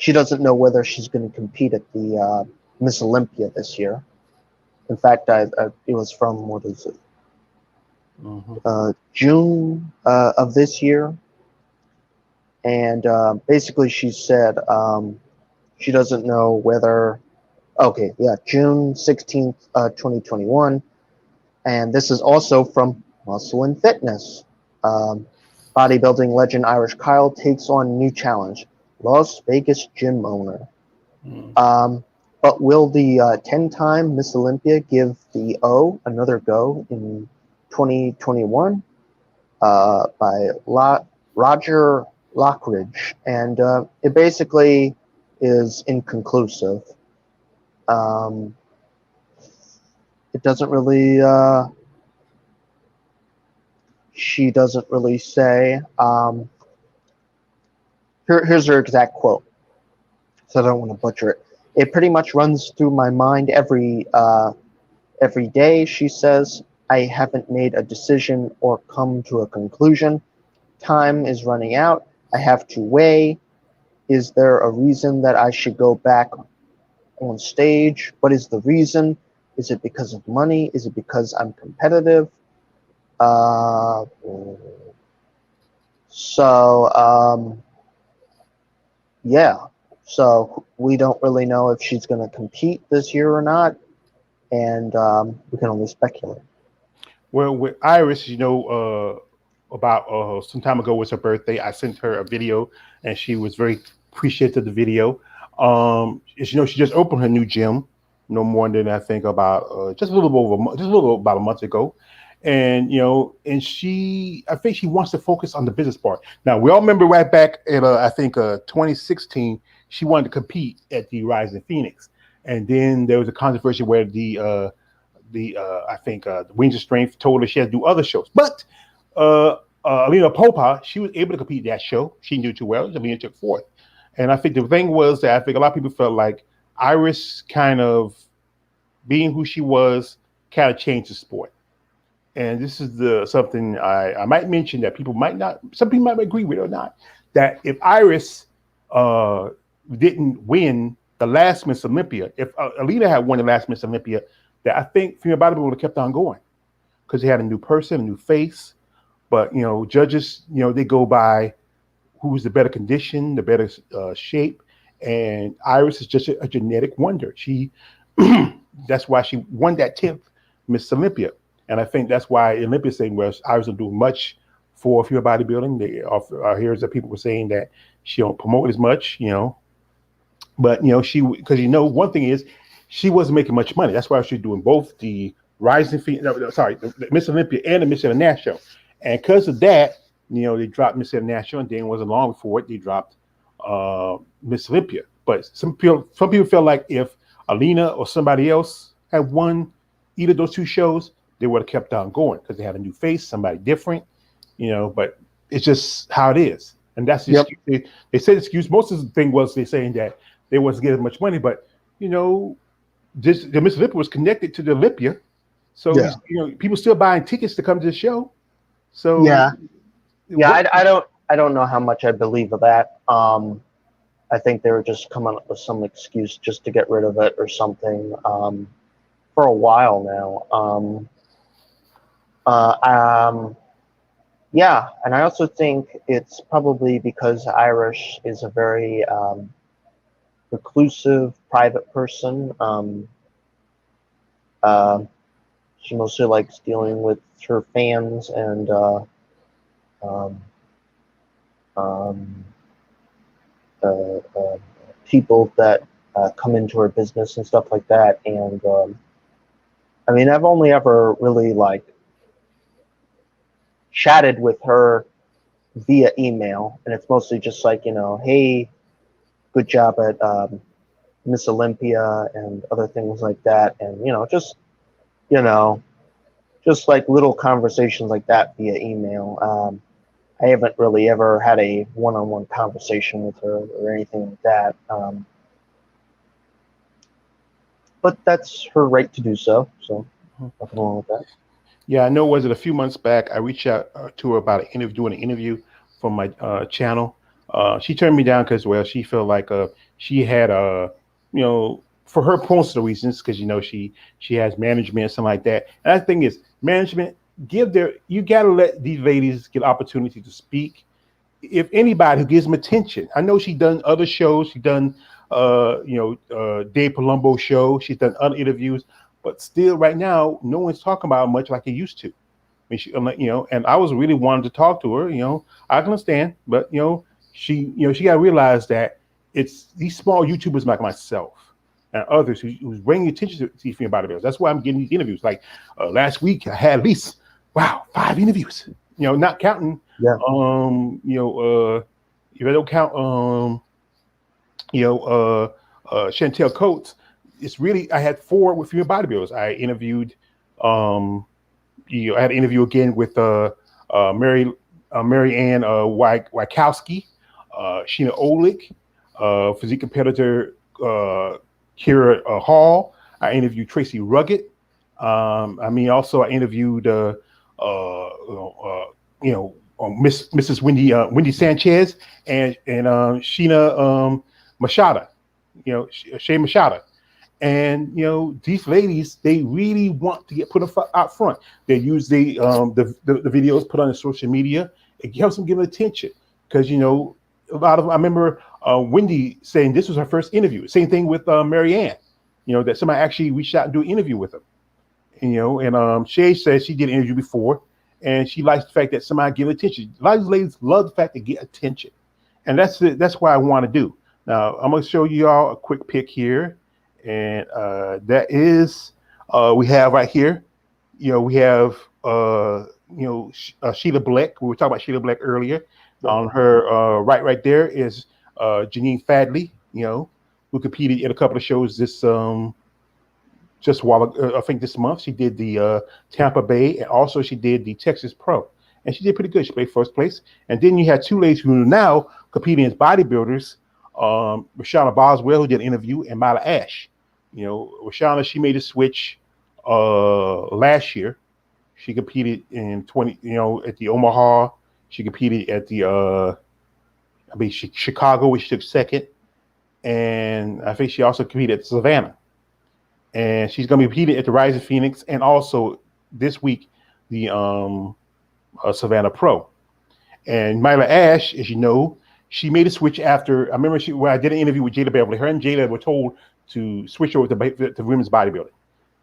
Speaker 2: she doesn't know whether she's going to compete at the Miss Olympia this year. In fact, it was from, what is it, June of this year. And basically she said she doesn't know whether, okay, yeah, June 16th, 2021. And this is also from Muscle and Fitness. Bodybuilding legend Irish Kyle takes on new challenge, Las Vegas gym owner. But will the 10-time Miss Olympia give the O another go in 2021? By Roger Lockridge. And it basically is inconclusive. It doesn't really, she doesn't really say. Here's her exact quote, so I don't want to butcher it. It pretty much runs through my mind every day, she says. I haven't made a decision or come to a conclusion. Time is running out. I have to weigh. Is there a reason that I should go back on stage? What is the reason? Is it because of money? Is it because I'm competitive? Yeah. So we don't really know if she's going to compete this year or not, and we can only speculate.
Speaker 1: Well, with Iris, about some time ago was her birthday. I sent her a video, and she was very appreciative of the video. She just opened her new gym, no more than I think about just a little over just a little about a month ago, and I think she wants to focus on the business part. Now we all remember right back in I think 2016, she wanted to compete at the Rise in Phoenix, and then there was a controversy where the I think the Wings of Strength told her she had to do other shows. But Alina Popa, she was able to compete that show. She knew too well. Alina took fourth. And I think the thing was that I think a lot of people felt like Iris kind of being who she was kind of changed the sport. And this is something I might mention that some people might agree with or not, that if Iris didn't win the last Miss Olympia, if Alina had won the last Miss Olympia, that I think female bodybuilding would have kept on going because they had a new person, a new face. But judges, they go by who's the better condition, the better shape, and Iris is just a genetic wonder. That's why she won that 10th Miss Olympia, and I think that's why Olympia saying, well, Iris will do much for female bodybuilding. I hear that people were saying that she don't promote as much, but because one thing is, she wasn't making much money. That's why she was doing both the the Miss Olympia and the Miss International. And because of that, they dropped Miss International, and then wasn't long before it, they dropped Miss Olympia. But some people felt like if Alina or somebody else had won either of those two shows, they would have kept on going because they had a new face, somebody different, but it's just how it is. And that's the excuse. They said excuse. Most of the thing was they're saying that they wasn't getting much money, but the Miss Olympia was connected to the Olympia, so people still buying tickets to come to the show. So
Speaker 2: I don't know how much I believe of that. I think they were just coming up with some excuse just to get rid of it or something for a while now. And I also think it's probably because Irish is a very reclusive, private person. She mostly likes dealing with her fans and people that come into her business and stuff like that. And I mean, I've only ever really chatted with her via email, and it's mostly just hey, good job at Miss Olympia and other things like that, and just like little conversations like that via email. I haven't really ever had a one-on-one conversation with her or anything like that. But that's her right to do so. So nothing wrong with that.
Speaker 1: Yeah, I know. Was it a few months back? I reached out to her about doing an interview from my channel. She turned me down because, well, she felt like she had for her personal reasons, because she has management and something like that. And the thing is, management you gotta let these ladies get opportunity to speak. If anybody who gives them attention, I know she's done other shows. She's done Dave Palumbo show. She's done other interviews, but still, right now, no one's talking about her much like they used to. I mean, and I was really wanting to talk to her. I can understand, but she got to realize that it's these small YouTubers like myself and others who's bringing attention to these female bodybuilders. That's why I'm getting these interviews. Like last week, I had at least 5 interviews. Not counting.
Speaker 2: Yeah.
Speaker 1: If I don't count, Chantel Coates, it's really I had 4 with female bodybuilders. I interviewed, I had an interview again with Mary Ann Wykowski, Sheena Olick, physique competitor Kira Hall. I interviewed Tracy Rugged. Also I interviewed Mrs. Wendy Sanchez and Sheena Machada, Shay Machada. And these ladies, they really want to get put out front. They use the videos put on the social media. It helps them give attention because a lot of I remember Wendy saying this was her first interview. Same thing with Mary Ann. That somebody actually reached out and do an interview with them. And Shay says she did an interview before, and she likes the fact that somebody give attention. A lot of these ladies love the fact they get attention, and that's it. That's what I want to do. Now I'm going to show you all a quick pic here. And that is we have right here. We have Sheila Black. We were talking about Sheila Black earlier. On her right there is Janine Fadley. Who competed in a couple of shows this just a while. I think this month she did the Tampa Bay, and also she did the Texas Pro, and she did pretty good. She played first place. And then you had 2 ladies who are now competing as bodybuilders. Rashana Boswell, who did an interview, and Mila Ash. Rashana, she made a switch last year. She competed in at the Omaha. She competed at the Chicago, which she took second, and I think she also competed at Savannah. And she's going to be competing at the Rising Phoenix, and also this week the Savannah Pro. And Mila Ash, as you know, she made a switch after. I remember when I did an interview with Jada Beverly. Her and Jada were told to switch over to women's bodybuilding.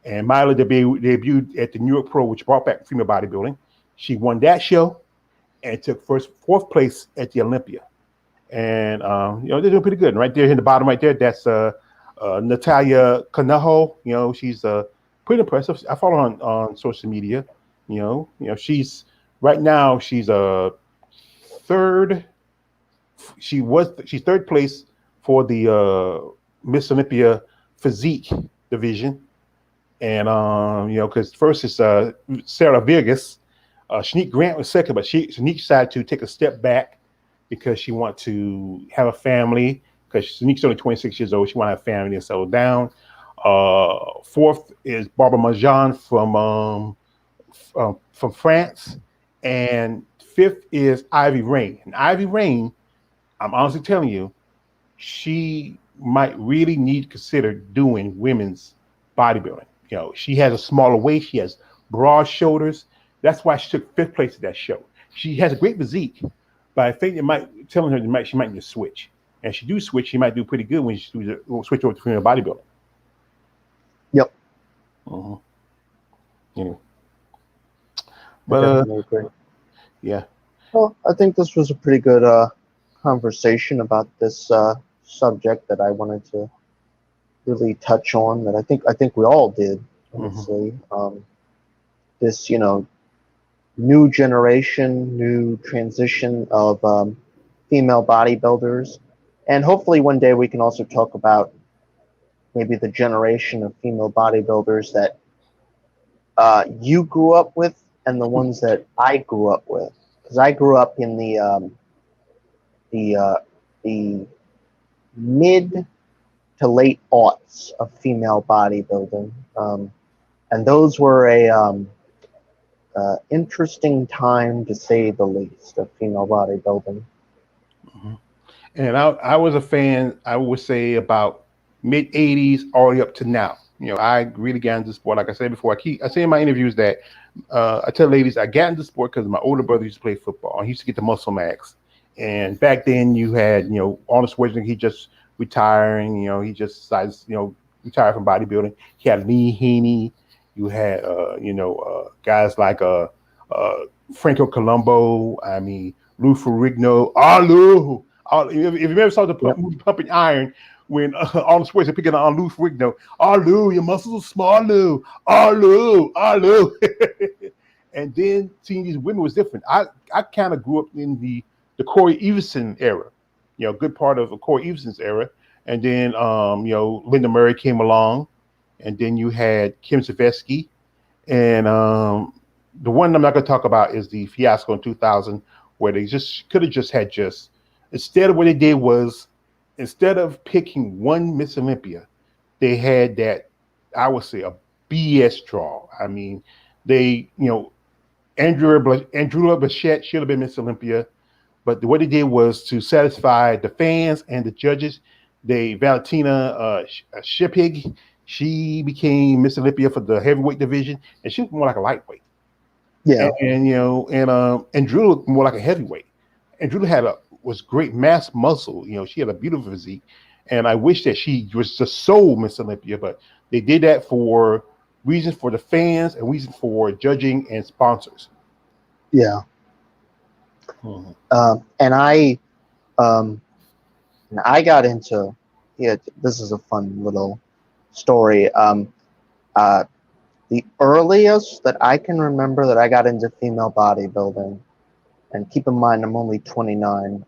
Speaker 1: And Mila debuted at the New York Pro, which brought back female bodybuilding. She won that show and took fourth place at the Olympia. And they're doing pretty good. And right there in the bottom, right there, that's Natalia Canajo. She's pretty impressive. I follow her on social media. She's right now she's third. She's third place for the Miss Olympia physique division, and because first is Sarah Vegas. Shanique Grant was second, but Shanique decided to take a step back because she wanted to have a family. Because Shanique's only 26 years old, she want to have a family and settle down. Fourth is Barbara Marjan from France, and fifth is Ivy Rain. And Ivy Rain, I'm honestly telling you, she might really need to consider doing women's bodybuilding. She has a smaller waist, she has broad shoulders. That's why she took 5th place at that show. She has a great physique, but I think she might need to switch. And she do switch, she might do pretty good when she switch over to female bodybuilding.
Speaker 2: Yep.
Speaker 1: Yeah.
Speaker 2: But
Speaker 1: yeah.
Speaker 2: Well, I think this was a pretty good conversation about this subject that I wanted to really touch on. That I think we all did, honestly. This new generation, new transition of female bodybuilders, and hopefully one day we can also talk about maybe the generation of female bodybuilders that you grew up with and the ones that I grew up with. Because I grew up in the mid to late aughts of female bodybuilding, and those were a interesting time to say the least of female bodybuilding.
Speaker 1: And I was a fan, I would say about mid 80s all the way up to now. I really got into sport. Like I said before, I say in my interviews that I tell ladies I got into sport because my older brother used to play football. He used to get the muscle max. And back then you had, Arnold Schwarzenegger, he just retiring, he just decided, retired from bodybuilding. He had Lee Haney. You had, guys like uh, Franco Colombo. I mean, Lou Ferrigno. Lou. If you ever saw the
Speaker 2: Yep.
Speaker 1: movie Pumping Iron, when Arnold Schwarzenegger picking on Lou Ferrigno, Lou, your muscles are small, Lou. Lou, Lou. And then seeing these women was different. I kind of grew up in the Corey Everson era, good part of Corey Everson's era. And then, Linda Murray came along, and then you had Kim Savetsky, and the one I'm not going to talk about is the fiasco in 2000, where they just could have just had instead of what they did was instead of picking one Miss Olympia, they had that I would say a BS draw. I mean, they Andrea Blanchett should have been Miss Olympia, but what they did was to satisfy the fans and the judges. Valentina Shipig, she became Miss Olympia for the heavyweight division, and she was more like a lightweight.
Speaker 2: Yeah.
Speaker 1: And Drew looked more like a heavyweight. And Drew was great mass muscle. She had a beautiful physique, and I wish that she was just so Miss Olympia, but they did that for reasons for the fans and reasons for judging and sponsors.
Speaker 2: Yeah.
Speaker 1: Mm-hmm.
Speaker 2: And I got into, yeah, this is a fun little story. The earliest that I can remember that I got into female bodybuilding, and keep in mind I'm only 29,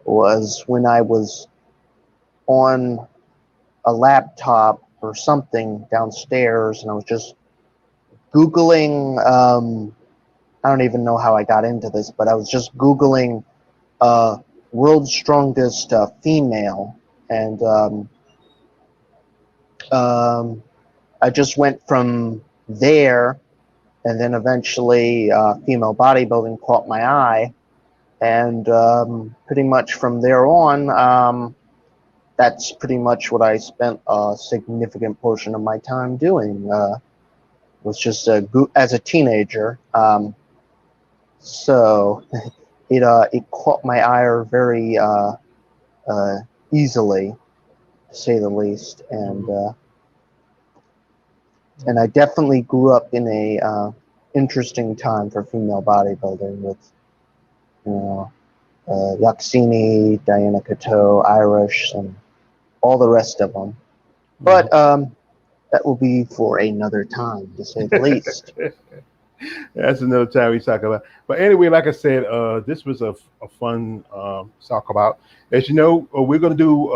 Speaker 2: was when I was on a laptop or something downstairs, and I was just Googling, I don't even know how I got into this, but I was just Googling world's strongest female, and I just went from there, and then eventually female bodybuilding caught my eye, and pretty much from there on, that's pretty much what I spent a significant portion of my time doing. Was just as a teenager, so it caught my eye very easily, to say the least, and I definitely grew up in a interesting time for female bodybuilding with, Yaxini, Diana Cateau, Irish, and all the rest of them. But that will be for another time, to say the least.
Speaker 1: That's another time we talk about. But anyway, like I said, this was a fun talk about. As you know, we're going to do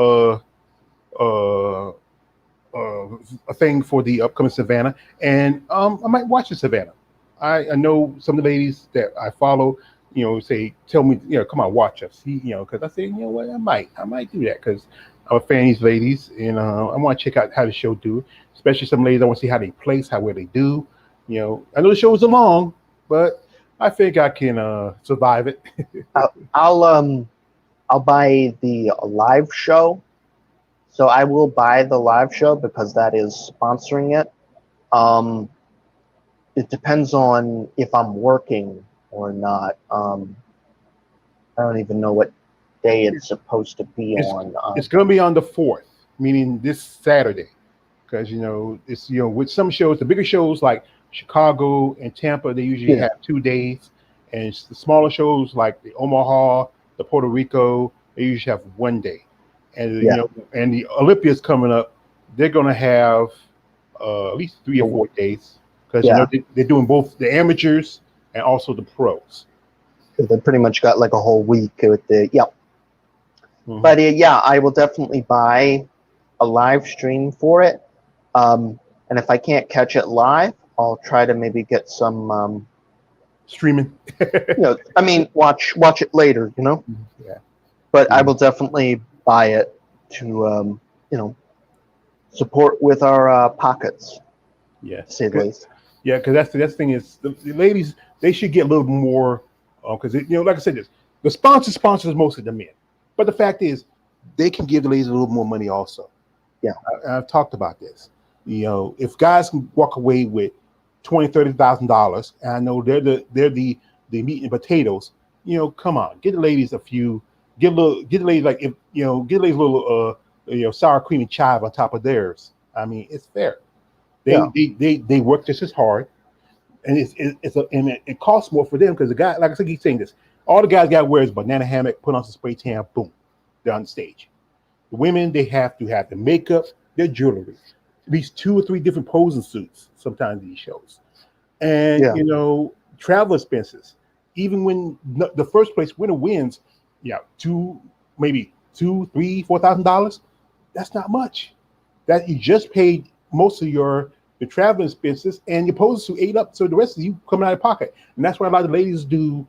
Speaker 1: a thing for the upcoming Savannah, and I might watch the Savannah. I know some of the ladies that I follow, tell me, come on, watch us. Because I say, what, I might do that because I'm a fan of these ladies, and I want to check out how the show do. Especially some ladies, I want to see how they place, how well they do. I know the shows are long, but I think I can survive it.
Speaker 2: I'll buy the live show. So I will buy the live show because that is sponsoring it. It depends on if I'm working or not. I don't even know what day it's supposed to be on.
Speaker 1: It's going to be on the 4th, meaning this Saturday. Because, it's, with some shows, the bigger shows like Chicago and Tampa, they usually have 2 days. And the smaller shows like the Omaha, the Puerto Rico, they usually have 1 day. And and the Olympia's coming up, they're going to have at least 3 or 4 days because they're doing both the amateurs and also the pros.
Speaker 2: They pretty much got like a whole week with the Mm-hmm. But I will definitely buy a live stream for it. And if I can't catch it live, I'll try to maybe get some
Speaker 1: streaming.
Speaker 2: I mean, watch it later.
Speaker 1: Yeah.
Speaker 2: But I will definitely buy it to support with our pockets.
Speaker 1: Yeah.
Speaker 2: To say the least.
Speaker 1: Yeah, because that's the thing is the ladies, they should get a little more because like I said, the sponsors mostly the men. But the fact is, they can give the ladies a little more money also.
Speaker 2: Yeah.
Speaker 1: I've talked about this. If guys can walk away with $20,000-$30,000, and I know they're the meat and potatoes. Come on, get the ladies a few. Get the ladies like if get the ladies a little sour cream and chive on top of theirs. I mean, it's fair.
Speaker 2: Yeah.
Speaker 1: They work just as hard, and it costs more for them because the guy, like I said, keep saying this. All the guys got to wear is banana hammock, put on some spray tan, boom, they're on the stage. The women, they have to have the makeup, their jewelry, at least 2 or 3 different posing suits. Sometimes these shows, and travel expenses. Even when the first place winner wins, maybe $2,000, $3,000, $4,000. That's not much. That you just paid most of the travel expenses, and your posing suit ate up, so the rest of you coming out of pocket. And that's why a lot of ladies do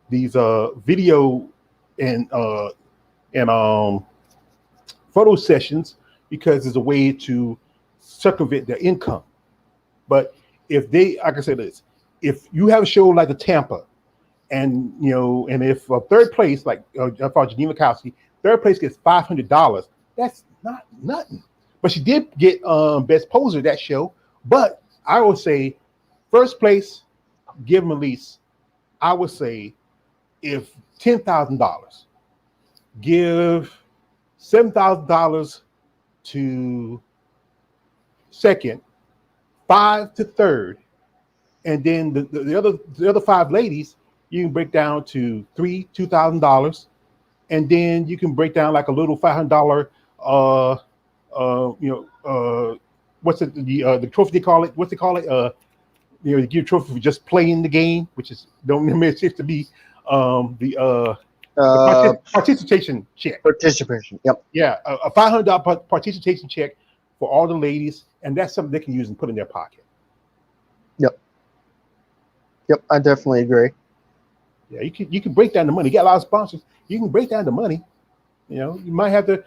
Speaker 1: these video and photo sessions, because it's a way to circumvent their income. But if they, like I said, this, if you have a show like the Tampa, and and if third place, like I thought Janine Mikowski, third place gets $500, that's not nothing. But she did get best poser that show. But I would say first place, give them at least, I would say, if $10,000, give $7,000 to second, 5 to third, and then the other 5 ladies you can break down to $2,000, and then you can break down like a little $500 what's it the trophy they call it, what's they call it, you give a trophy for just playing the game, which is don't it seems to be the participation check.
Speaker 2: Participation. Yep.
Speaker 1: Yeah, a $500 participation check for all the ladies, and that's something they can use and put in their pocket.
Speaker 2: Yep, I definitely agree.
Speaker 1: Yeah, you can break down the money. You got a lot of sponsors. You can break down the money. You might have to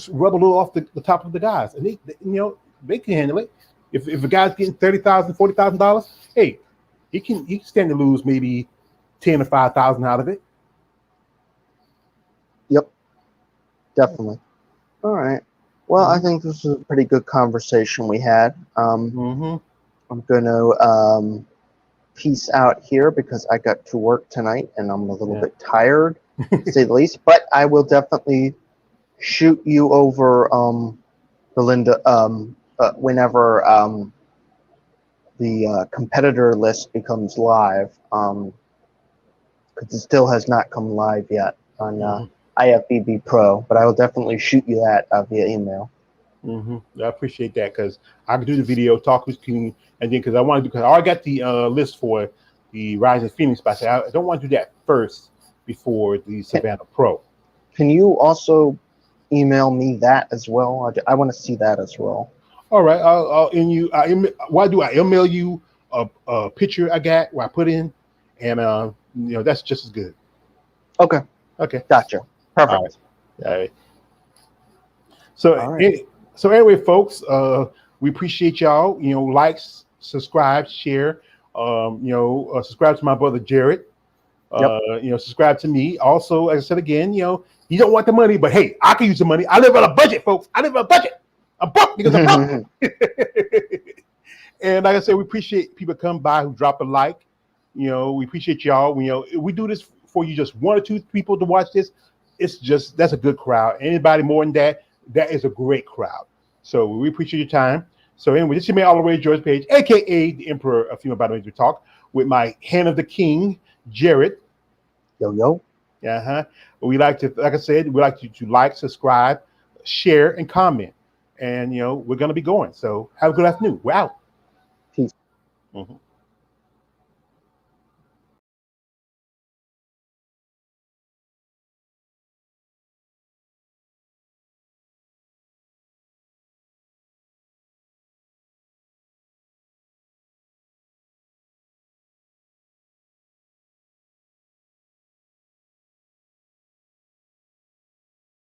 Speaker 1: rub a little off the top of the guys, and they can handle it. If a guy's getting $30,000, $40,000, hey, he can stand to lose maybe $10,000 or $5,000 out of it.
Speaker 2: Yep, definitely. All right. Well, I think this is a pretty good conversation we had. I'm going to peace out here because I got to work tonight and I'm a little bit tired, to say the least. But I will definitely shoot you over, Belinda, whenever the competitor list becomes live, because it still has not come live yet on IFBB Pro. But I will definitely shoot you that via email.
Speaker 1: I appreciate that, because I can do the video, talk with you, and then because I want to do, because I already got the list for the Rising Phoenix, but I don't want to do that first before the Savannah Pro.
Speaker 2: Can you also email me that as well? I want to see that as well.
Speaker 1: All right, why do I email you a picture I got where I put in, and that's just as good.
Speaker 2: Okay, gotcha. Perfect.
Speaker 1: All right. So anyway, folks, we appreciate y'all. Like, subscribe, share. Subscribe to my brother Jared. Subscribe to me. Also, as I said again, you don't want the money, but hey, I can use the money. I live on a budget, folks. I live on a budget. I'm broke because I'm broke. And like I said, we appreciate people come by who drop a like. We appreciate y'all. We do this for you, just 1 or 2 people to watch this. That's a good crowd. Anybody more than that, that is a great crowd. So we appreciate your time. So anyway, this is me, all the way George Page, aka the Emperor of Female Bodybuilding Talk, with my hand of the king, Jared.
Speaker 2: Yo.
Speaker 1: We like to, like I said, we like you to like, subscribe, share, and comment. And we're gonna be going. So have a good afternoon. We're out.
Speaker 2: Peace.